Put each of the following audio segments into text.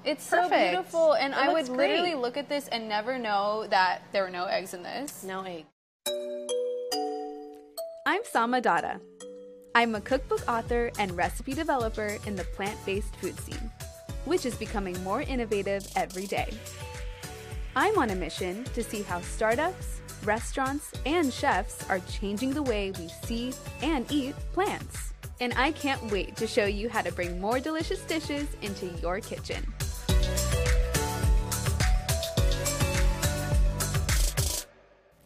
It's Perfect. so beautiful, and I would great. literally look at this and never know that there were no eggs in this. No egg. I'm Samah Dada. I'm a cookbook author and recipe developer in the plant-based food scene, which is becoming more innovative every day. I'm on a mission to see how startups, restaurants, and chefs are changing the way we see and eat plants. And I can't wait to show you how to bring more delicious dishes into your kitchen.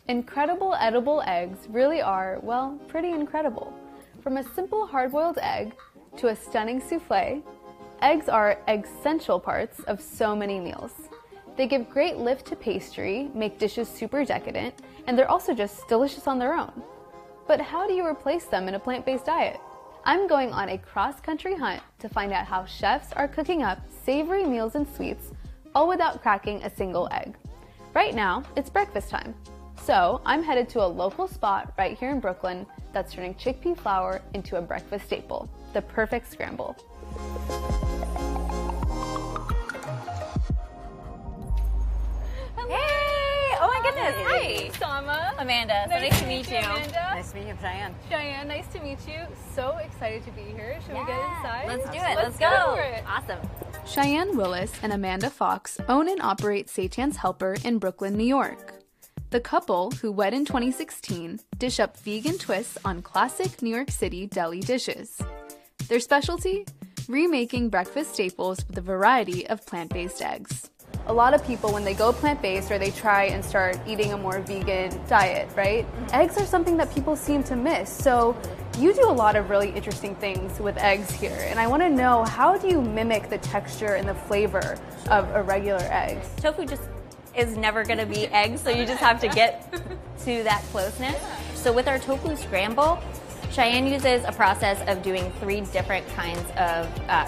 Incredible edible eggs really are, well, pretty incredible. From a simple hard-boiled egg to a stunning souffle, eggs are essential parts of so many meals. They give great lift to pastry, make dishes super decadent, and they're also just delicious on their own. But how do you replace them in a plant-based diet? I'm going on a cross-country hunt to find out how chefs are cooking up savory meals and sweets, all without cracking a single egg. Right now, it's breakfast time. So I'm headed to a local spot right here in Brooklyn that's turning chickpea flour into a breakfast staple, the perfect scramble. Hey! Oh my goodness! Hi, Samah. Amanda. So nice to meet you. Amanda. Nice to meet you, Cheyenne. Cheyenne, nice to meet you. So excited to be here. Should we get inside? Let's do it. Let's Let's go go. for it. Awesome. Cheyenne Willis and Amanda Fox own and operate Seitan's Helper in Brooklyn, New York. The couple, who wed in 2016, dish up vegan twists on classic New York City deli dishes. Their specialty? Remaking breakfast staples with a variety of plant-based eggs. A lot of people, when they go plant-based or they try and start eating a more vegan diet, right? Eggs are something that people seem to miss. So you do a lot of really interesting things with eggs here. And I want to know, how do you mimic the texture and the flavor of a regular egg? Tofu just is never going to be eggs, so you just have to get to that closeness. So with our tofu scramble, Cheyenne uses a process of doing 3 different kinds of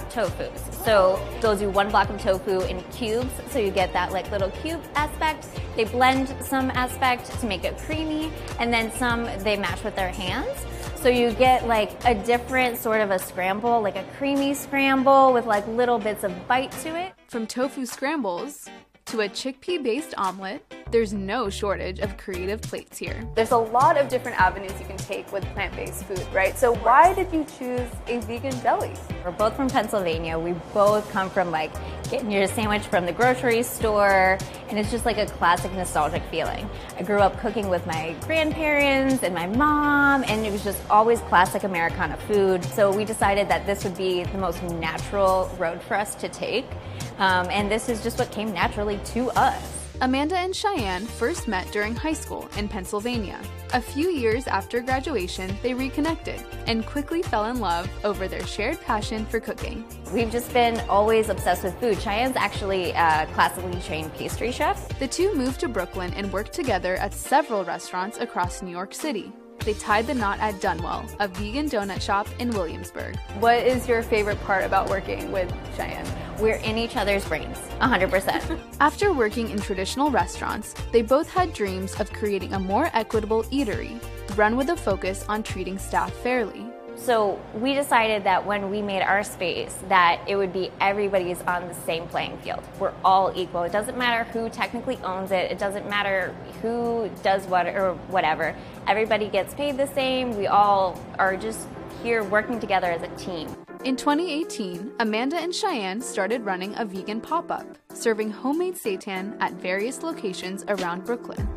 tofus. So they'll do 1 block of tofu in cubes, so you get that like little cube aspect. They blend some aspect to make it creamy, and then some they mash with their hands. So you get like a different sort of a scramble, like a creamy scramble with like little bits of bite to it. From tofu scrambles to a chickpea-based omelet, there's no shortage of creative plates here. There's a lot of different avenues you can take with plant-based food, right? So why did you choose a vegan deli? We're both from Pennsylvania. We both come from like getting your sandwich from the grocery store, and it's just like a classic nostalgic feeling. I grew up cooking with my grandparents and my mom, and it was just always classic Americana food. So we decided that this would be the most natural road for us to take, and this is just what came naturally to us. Amanda and Cheyenne first met during high school in Pennsylvania. A few years after graduation, they reconnected and quickly fell in love over their shared passion for cooking. We've just been always obsessed with food. Cheyenne's actually a classically trained pastry chef. The two moved to Brooklyn and worked together at several restaurants across New York City. They tied the knot at Dunwell, a vegan donut shop in Williamsburg. What is your favorite part about working with Cheyenne? We're in each other's brains, 100%. After working in traditional restaurants, they both had dreams of creating a more equitable eatery, run with a focus on treating staff fairly. So we decided that when we made our space, that it would be everybody's on the same playing field. We're all equal. It doesn't matter who technically owns it. It doesn't matter who does what or whatever. Everybody gets paid the same. We all are just here working together as a team. In 2018, Amanda and Cheyenne started running a vegan pop-up, serving homemade seitan at various locations around Brooklyn.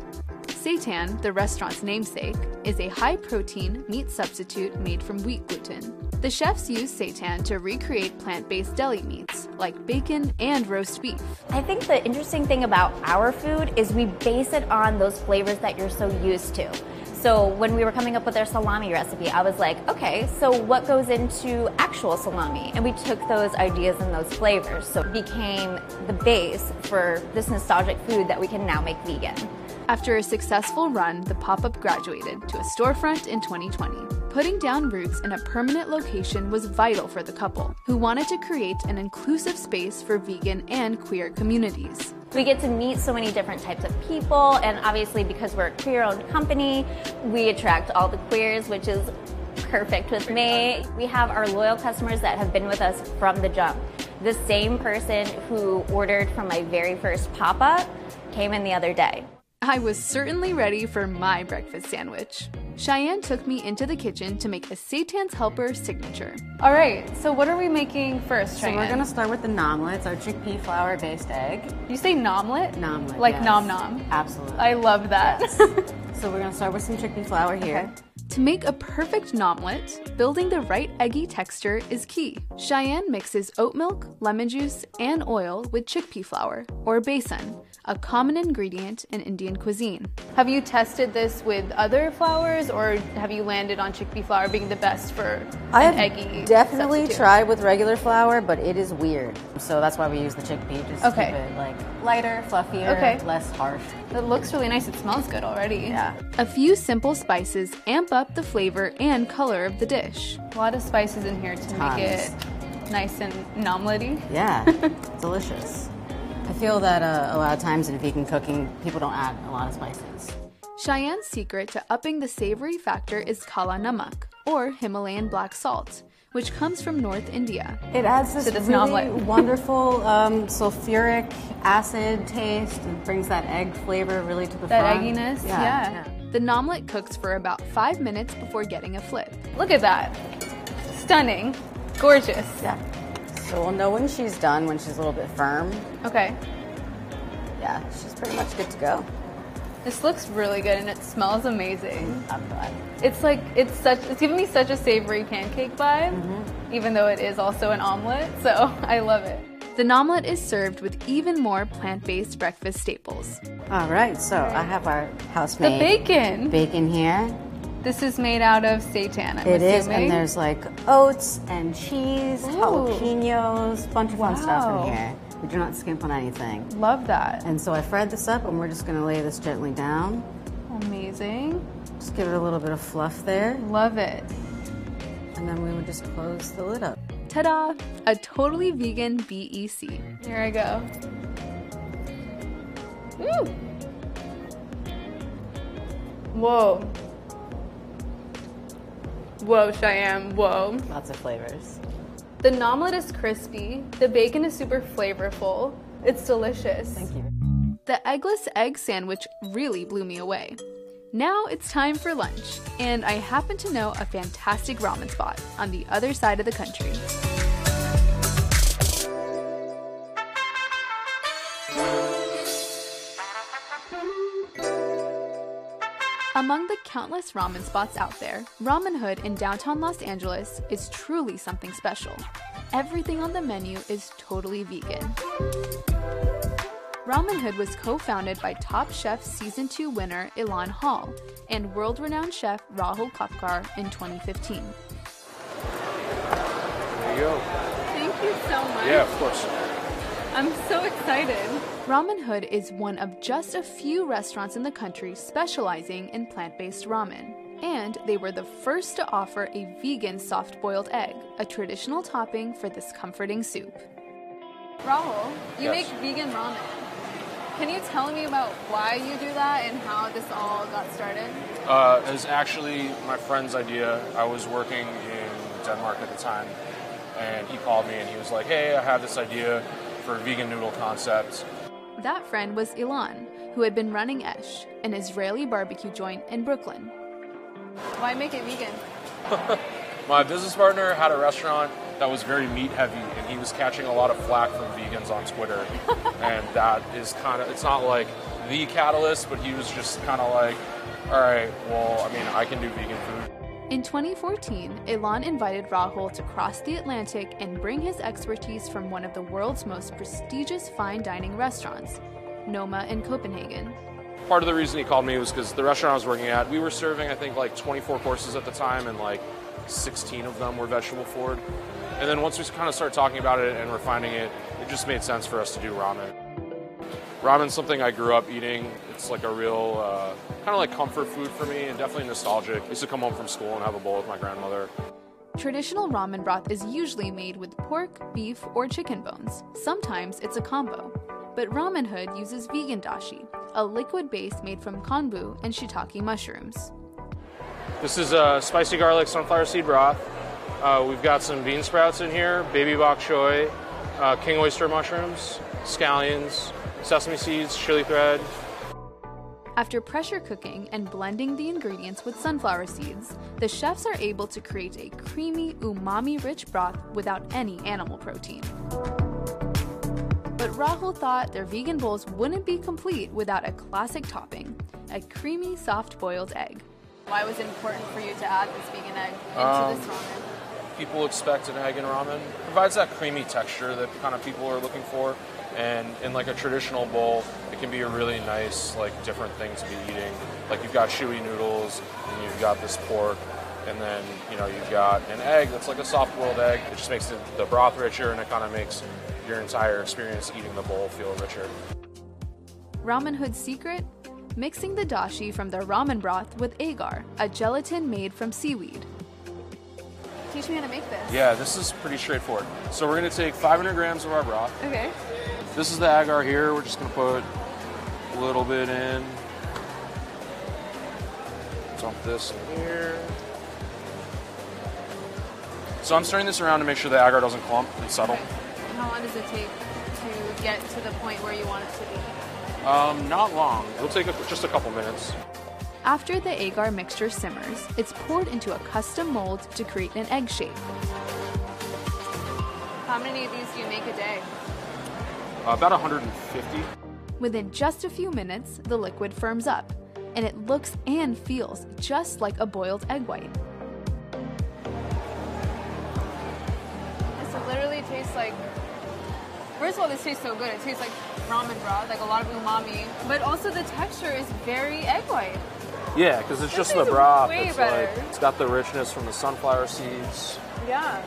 Seitan, the restaurant's namesake, is a high-protein meat substitute made from wheat gluten. The chefs use seitan to recreate plant-based deli meats, like bacon and roast beef. I think the interesting thing about our food is we base it on those flavors that you're so used to. So when we were coming up with our salami recipe, I was like, okay, so what goes into actual salami? And we took those ideas and those flavors, so it became the base for this nostalgic food that we can now make vegan. After a successful run, the pop-up graduated to a storefront in 2020. Putting down roots in a permanent location was vital for the couple, who wanted to create an inclusive space for vegan and queer communities. We get to meet so many different types of people, and obviously because we're a queer-owned company, we attract all the queers, which is perfect with me. We have our loyal customers that have been with us from the jump. The same person who ordered from my very first pop-up came in the other day. I was certainly ready for my breakfast sandwich. Cheyenne took me into the kitchen to make a Seitan's Helper signature. All right, so what are we making first, So Cheyenne? we're gonna start with the omelets, our chickpea flour-based egg. You say nomlet? Omelet, Like yes. nom nom. Absolutely. I love that. Yes. So we're gonna start with some chickpea flour here. Okay. To make a perfect omelet, building the right eggy texture is key. Cheyenne mixes oat milk, lemon juice, and oil with chickpea flour, or besan, a common ingredient in Indian cuisine. Have you tested this with other flours, or have you landed on chickpea flour being the best for I an have eggy definitely substitute? tried with regular flour, but it is weird. So that's why we use the chickpea, just to Okay. keep it like lighter, fluffier, Okay. less harsh. It looks really nice. It smells good already. Yeah. A few simple spices amp up the flavor and color of the dish. A lot of spices in here to make it nice and omelette-y. Yeah, delicious. I feel that a lot of times in vegan cooking, people don't add a lot of spices. Cheyenne's secret to upping the savory factor is kala namak, or Himalayan black salt, which comes from North India. It adds this So this really omelet. wonderful sulfuric acid taste. It brings that egg flavor really to the That front. egginess, yeah. The omelet cooks for about 5 minutes before getting a flip. Look at that. Stunning. Gorgeous. Yeah. So we'll know when she's done, when she's a little bit firm. Okay. Yeah, she's pretty much good to go. This looks really good and it smells amazing. I'm glad. It's like it's giving me such a savory pancake vibe, even though it is also an omelet. So I love it. The omelet is served with even more plant-based breakfast staples. All right, so I have our The house-made bacon. bacon here. This is made out of seitan, I'm It is, assuming. and there's like oats and cheese, Ooh. jalapenos, bunch of fun stuff Wow. in here. We do not skimp on anything. Love that. And so I fried this up, and we're just gonna lay this gently down. Amazing. Just give it a little bit of fluff there, Love it. and then we would just close the lid up. Ta-da! A totally vegan BEC. Here I go. Woo! Whoa. Whoa, Cheyenne, whoa. Lots of flavors. The omelet is crispy. The bacon is super flavorful. It's delicious. Thank you. The eggless egg sandwich really blew me away. Now it's time for lunch, and I happen to know a fantastic ramen spot on the other side of the country. Among the countless ramen spots out there, Ramen Hood in downtown Los Angeles is truly something special. Everything on the menu is totally vegan. Ramen Hood was co-founded by Top Chef Season 2 winner Ilan Hall and world-renowned chef Rahul Kapkar in 2015. There you go. Thank you so much. Yeah, of course. I'm so excited. Ramen Hood is one of just a few restaurants in the country specializing in plant-based ramen. And they were the first to offer a vegan soft-boiled egg, a traditional topping for this comforting soup. Rahul, you Yes. make vegan ramen. Can you tell me about why you do that and how this all got started? It was actually my friend's idea. I was working in Denmark at the time, and he called me and he was like, hey, I have this idea for a vegan noodle concept. That friend was Ilan, who had been running Esh, an Israeli barbecue joint in Brooklyn. Why make it vegan? My business partner had a restaurant that was very meat heavy, and he was catching a lot of flack from vegans on Twitter. And that is kind of, it's not like the catalyst, but he was just kind of like, all right, well, I mean, I can do vegan food. In 2014, Ilan invited Rahul to cross the Atlantic and bring his expertise from one of the world's most prestigious fine dining restaurants, Noma in Copenhagen. Part of the reason he called me was because the restaurant I was working at, we were serving, I think, like 24 courses at the time, and like 16 of them were vegetable forward. And then once we kind of started talking about it and refining it, it just made sense for us to do ramen. Ramen's something I grew up eating. It's like a real kind of like comfort food for me, and definitely nostalgic. I used to come home from school and have a bowl with my grandmother. Traditional ramen broth is usually made with pork, beef, or chicken bones. Sometimes it's a combo. But Ramen Hood uses vegan dashi, a liquid base made from konbu and shiitake mushrooms. This is spicy garlic sunflower seed broth. We've got some bean sprouts in here, baby bok choy, king oyster mushrooms, scallions, sesame seeds, chili thread. After pressure cooking and blending the ingredients with sunflower seeds, the chefs are able to create a creamy, umami-rich broth without any animal protein. But Rahul thought their vegan bowls wouldn't be complete without a classic topping, a creamy, soft-boiled egg. Why was it important for you to add this vegan egg into this ramen? People expect an egg in ramen. It provides that creamy texture that kind of people are looking for. And in like a traditional bowl, it can be a really nice, like different thing to be eating. Like you've got chewy noodles, and you've got this pork, and then you've got an egg that's like a soft-boiled egg. It just makes the broth richer, and it kind of makes your entire experience eating the bowl feel richer. Ramen Hood's secret? Mixing the dashi from their ramen broth with agar, a gelatin made from seaweed. Teach me how to make this. Yeah, this is pretty straightforward. So we're going to take 500 grams of our broth. Okay. This is the agar here. We're just going to put a little bit in. Dump this in here. So I'm stirring this around to make sure the agar doesn't clump and settle. Okay. And how long does it take to get to the point where you want it to be? Not long. It'll take just a couple minutes. After the agar mixture simmers, it's poured into a custom mold to create an egg shape. How many of these do you make a day? About 150. Within just a few minutes, the liquid firms up, and it looks and feels just like a boiled egg white. This literally tastes like... First of all, this tastes so good. It tastes like ramen broth, like a lot of umami, but also the texture is very egg white. Yeah, because it's This just the is broth. way It's better. like it's got the richness from the sunflower seeds. Yeah.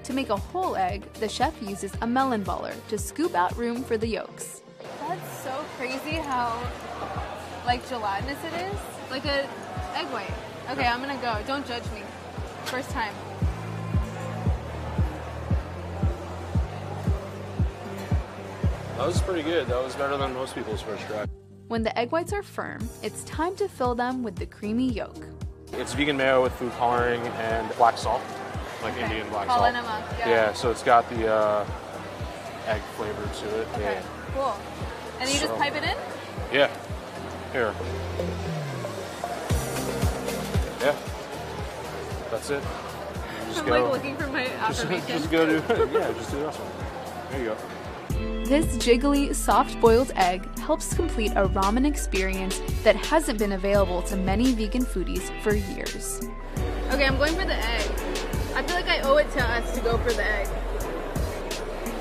To make a whole egg, the chef uses a melon baller to scoop out room for the yolks. That's so crazy how, like, gelatinous it is. Like a egg white. Okay, I'm gonna go. Don't judge me. First time. That was pretty good. That was better than most people's first try. When the egg whites are firm, it's time to fill them with the creamy yolk. It's vegan mayo with food coloring and black salt, like Indian black salt. Kala namak, Yeah, so it's got the egg flavor to it. Okay, cool. And then you just pipe it in? Yeah. Here. Yeah. That's it. Just I'm go. like looking for my affirmation. Just go do yeah, just do this one. There you go. This jiggly, soft-boiled egg helps complete a ramen experience that hasn't been available to many vegan foodies for years. Okay, I'm going for the egg. I feel like I owe it to us to go for the egg.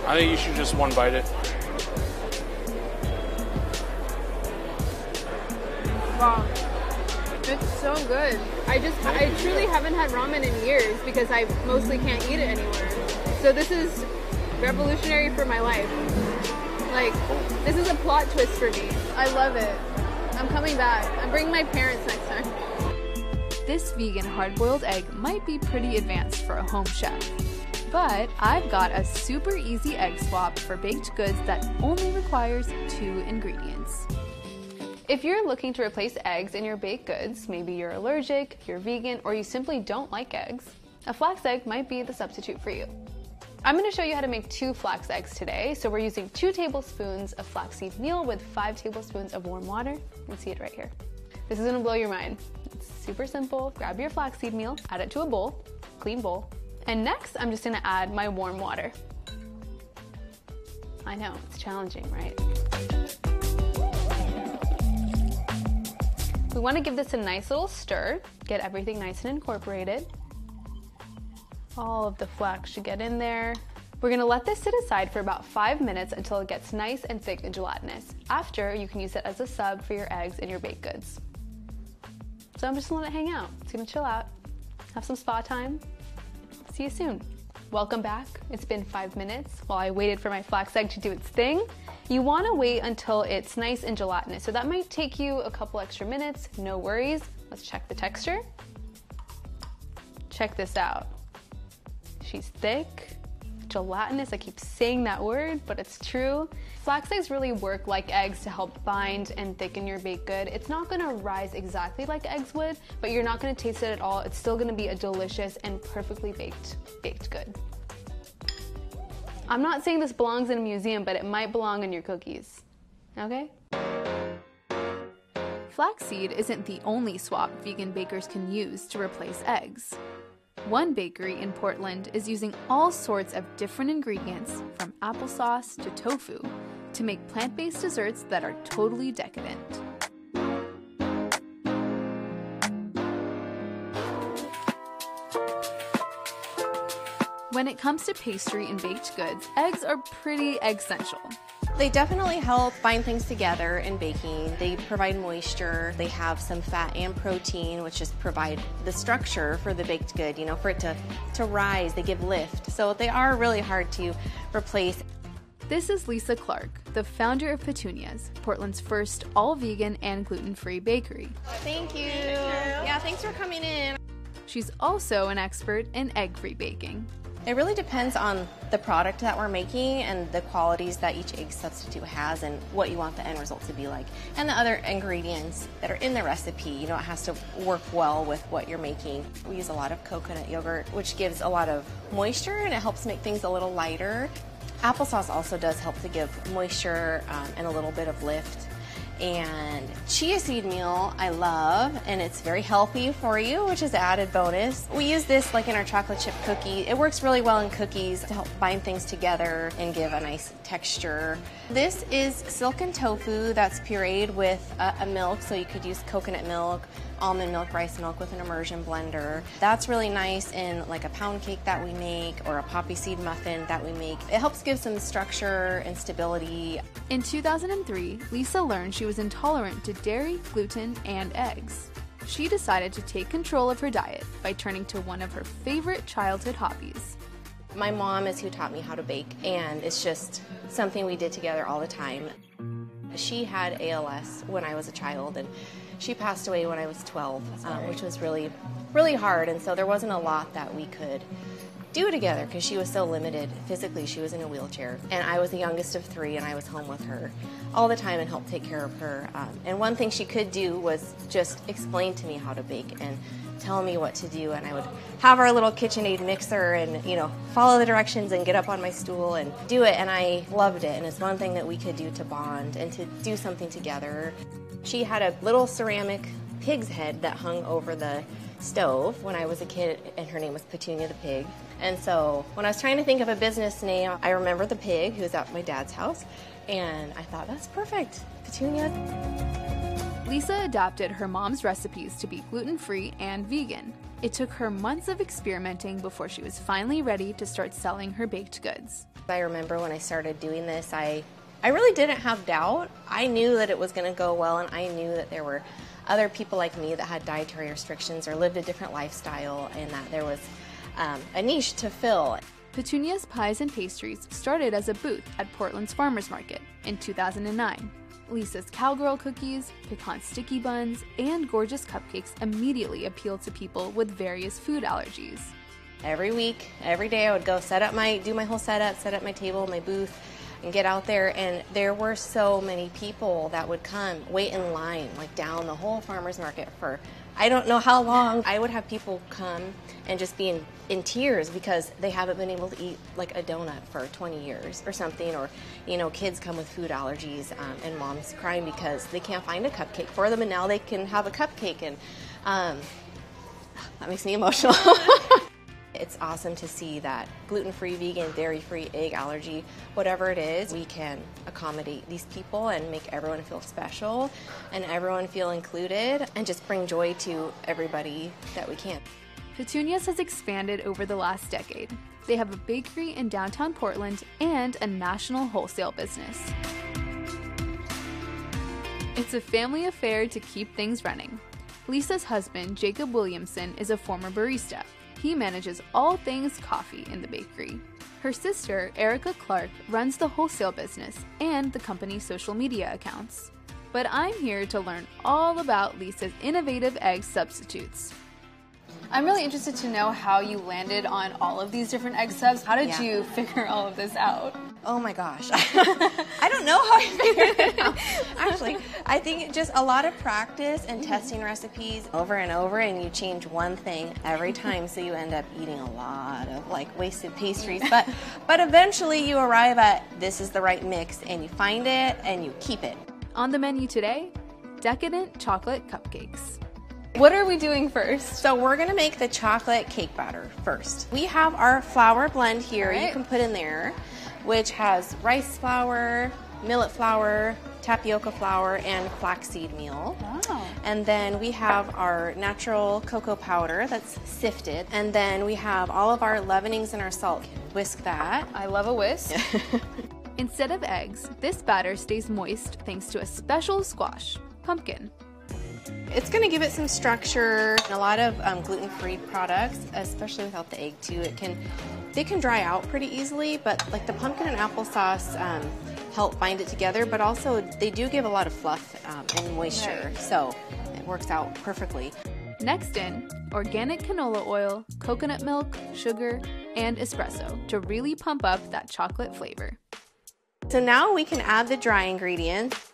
I think you should just one bite it. Wow. It's so good. I truly haven't had ramen in years because I mostly can't eat it anywhere. So this is revolutionary for my life. Like, this is a plot twist for me. I love it. I'm coming back. I'm bringing my parents next time. This vegan hard-boiled egg might be pretty advanced for a home chef, but I've got a super easy egg swap for baked goods that only requires 2 ingredients. If you're looking to replace eggs in your baked goods, maybe you're allergic, you're vegan, or you simply don't like eggs, a flax egg might be the substitute for you. I'm going to show you how to make 2 flax eggs today. So we're using 2 tablespoons of flaxseed meal with 5 tablespoons of warm water. You can see it right here. This is going to blow your mind. It's super simple. Grab your flaxseed meal, add it to a bowl, clean bowl. And next, I'm just going to add my warm water. I know, it's challenging, right? We want to give this a nice little stir, get everything nice and incorporated. All of the flax should get in there. We're gonna let this sit aside for about 5 minutes until it gets nice and thick and gelatinous. After, you can use it as a sub for your eggs and your baked goods. So I'm just gonna let it hang out. It's gonna chill out, have some spa time. See you soon. Welcome back. It's been 5 minutes while I waited for my flax egg to do its thing. You wanna wait until it's nice and gelatinous. So that might take you a couple extra minutes, no worries. Let's check the texture. Check this out. She's thick, gelatinous. I keep saying that word, but it's true. Flax eggs really work like eggs to help bind and thicken your baked good. It's not gonna rise exactly like eggs would, but you're not gonna taste it at all. It's still gonna be a delicious and perfectly baked good. I'm not saying this belongs in a museum, but it might belong in your cookies. Okay? Flaxseed isn't the only swap vegan bakers can use to replace eggs. One bakery in Portland is using all sorts of different ingredients, from applesauce to tofu, to make plant-based desserts that are totally decadent. When it comes to pastry and baked goods, eggs are pretty egg-central. They definitely help bind things together in baking. They provide moisture. They have some fat and protein, which just provide the structure for the baked good, you know, for it to rise. They give lift. So they are really hard to replace. This is Lisa Clark, the founder of Petunia's, Portland's first all-vegan and gluten-free bakery. Thank you. Yeah, thanks for coming in. She's also an expert in egg-free baking. It really depends on the product that we're making and the qualities that each egg substitute has and what you want the end result to be like. And the other ingredients that are in the recipe, you know, it has to work well with what you're making. We use a lot of coconut yogurt, which gives a lot of moisture and it helps make things a little lighter. Applesauce also does help to give moisture and a little bit of lift. And chia seed meal I love, and it's very healthy for you, which is an added bonus. We use this like in our chocolate chip cookie. It works really well in cookies to help bind things together and give a nice texture. This is silken tofu that's pureed with a milk, so you could use coconut milk, almond milk, rice milk with an immersion blender. That's really nice in like a pound cake that we make or a poppy seed muffin that we make. It helps give some structure and stability. In 2003, Lisa learned she was intolerant to dairy, gluten, and eggs. She decided to take control of her diet by turning to one of her favorite childhood hobbies. My mom is who taught me how to bake, and it's just something we did together all the time. She had ALS when I was a child, and she passed away when I was 12, which was really, really hard, and so there wasn't a lot that we could do together because she was so limited physically. She was in a wheelchair, and I was the youngest of 3, and I was home with her all the time and helped take care of her. And one thing she could do was just explain to me how to bake and tell me what to do, and I would have our little KitchenAid mixer and, you know, follow the directions and get up on my stool and do it, and I loved it, and it's one thing that we could do to bond and to do something together. She had a little ceramic pig's head that hung over the stove when I was a kid, and her name was Petunia the pig. And so when I was trying to think of a business name, I remembered the pig who was at my dad's house, and I thought, that's perfect, Petunia. Lisa adapted her mom's recipes to be gluten-free and vegan. It took her months of experimenting before she was finally ready to start selling her baked goods. I remember when I started doing this, I really didn't have doubt. I knew that it was going to go well, and I knew that there were other people like me that had dietary restrictions or lived a different lifestyle, and that there was a niche to fill. Petunia's Pies and Pastries started as a booth at Portland's Farmers Market in 2009. Lisa's cowgirl cookies, pecan sticky buns, and gorgeous cupcakes immediately appealed to people with various food allergies. Every week, every day, I would go do my whole setup, set up my table, my booth, and get out there, and there were so many people that would come, wait in line, like down the whole farmer's market for I don't know how long. I would have people come and just be in tears because they haven't been able to eat like a donut for 20 years or something, or, you know, kids come with food allergies, and moms crying because they can't find a cupcake for them, and now they can have a cupcake, and that makes me emotional. It's awesome to see that gluten-free, vegan, dairy-free, egg allergy, whatever it is, we can accommodate these people and make everyone feel special and everyone feel included and just bring joy to everybody that we can. Petunia's has expanded over the last decade. They have a bakery in downtown Portland and a national wholesale business. It's a family affair to keep things running. Lisa's husband, Jacob Williamson, is a former barista. He manages all things coffee in the bakery. Her sister, Erica Clark, runs the wholesale business and the company's social media accounts. But I'm here to learn all about Lisa's innovative egg substitutes. I'm really interested to know how you landed on all of these different egg subs. How did you figure all of this out? Oh my gosh. I don't know how I figured it out. Actually, I think just a lot of practice and testing recipes over and over, and you change one thing every time, so you end up eating a lot of like wasted pastries. But eventually you arrive at this is the right mix, and you find it and you keep it. On the menu today, Decadent chocolate cupcakes. What are we doing first? So we're gonna make the chocolate cake batter first. We have our flour blend here. All right. You can put in there, which has rice flour, millet flour, tapioca flour, and flaxseed meal. Wow. And then we have our natural cocoa powder that's sifted. And then we have all of our leavenings and our salt. Whisk that. I love a whisk. Instead of eggs, this batter stays moist thanks to a special squash, pumpkin. It's going to give it some structure. A lot of gluten-free products, especially without the egg too, they can dry out pretty easily, but like the pumpkin and applesauce help bind it together, but also they do give a lot of fluff and moisture, so it works out perfectly. Next in, organic canola oil, coconut milk, sugar, and espresso to really pump up that chocolate flavor. So now we can add the dry ingredients.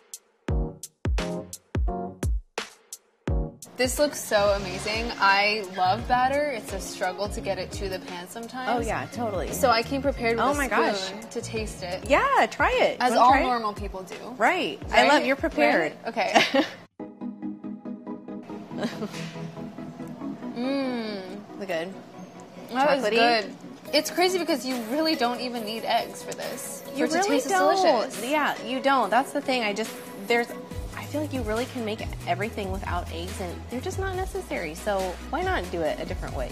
This looks so amazing. I love batter. It's a struggle to get it to the pan sometimes. Oh yeah, totally. So I came prepared with Oh a my spoon gosh. to taste it. Yeah, try it. As Wanna all try it? normal people do. Right. I Right? love you're prepared. Right? Okay. Good. That was Chocolatey? good. It's crazy because you really don't even need eggs for this. You for it to really taste don't. delicious. Yeah, you don't. That's the thing. I feel like you really can make everything without eggs, and they're just not necessary. So why not do it a different way?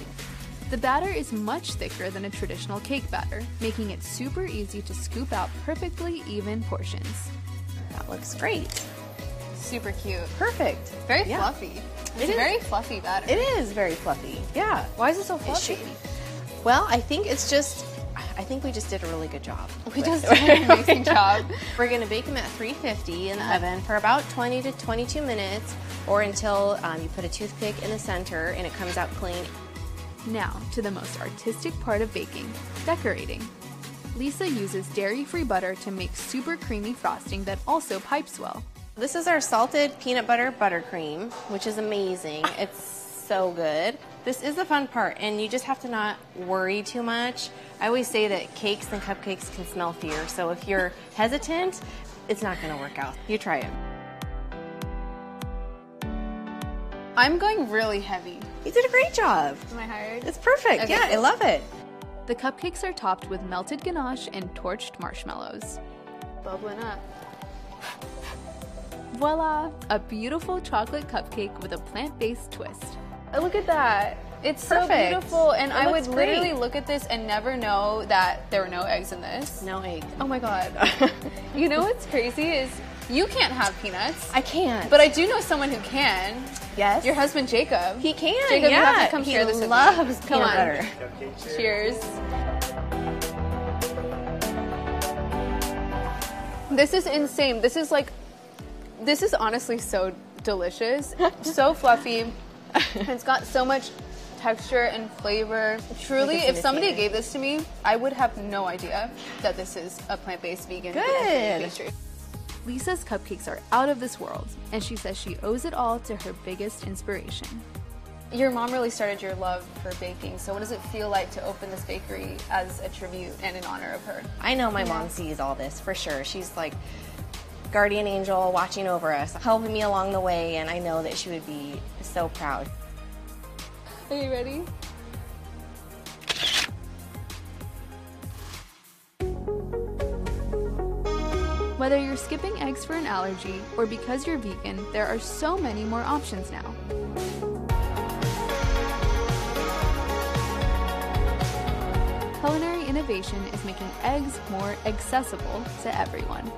The batter is much thicker than a traditional cake batter, making it super easy to scoop out perfectly even portions. That looks great. Super cute. Perfect. Very Yeah. fluffy. It It's a is. very fluffy batter. It is very fluffy. Yeah. Why is it so It fluffy? should be. Well, I think we just did a really good job. We just did an amazing job. We're going to bake them at 350 in the oven for about 20 to 22 minutes, or until you put a toothpick in the center and it comes out clean. Now, to the most artistic part of baking, decorating. Lisa uses dairy-free butter to make super creamy frosting that also pipes well. This is our salted peanut butter buttercream, which is amazing. It's so good. This is the fun part, and you just have to not worry too much. I always say that cakes and cupcakes can smell fear, so if you're hesitant, it's not going to work out. You try it. I'm going really heavy. You did a great job. Am I hired? It's perfect. Okay, Yeah, I cool. love it. The cupcakes are topped with melted ganache and torched marshmallows. Bubbling up. Voila! A beautiful chocolate cupcake with a plant-based twist. Look at that. It's so Perfect. beautiful, and It I would looks great. literally look at this and never know that there were no eggs in this. No egg. Oh my god. You know what's crazy is you can't have peanuts. I can't. But I do know someone who can. yes. Your husband, Jacob. He can. Jacob, yeah. you have to come he share this with me. loves Come peanut on. butter. Cheers. This is insane. This is honestly so delicious. So fluffy. It's got so much texture and flavor. Truly, Like it's if somebody imitated. gave this to me, I would have no idea that this is a plant-based vegan Good. pastry. Lisa's cupcakes are out of this world, and she says she owes it all to her biggest inspiration. Your mom really started your love for baking, so what does it feel like to open this bakery as a tribute and in honor of her? I know my mom sees all this for sure. She's like guardian angel watching over us, helping me along the way, and I know that she would be so proud. Are you ready? Whether you're skipping eggs for an allergy or because you're vegan, there are so many more options now. Culinary innovation is making eggs more accessible to everyone.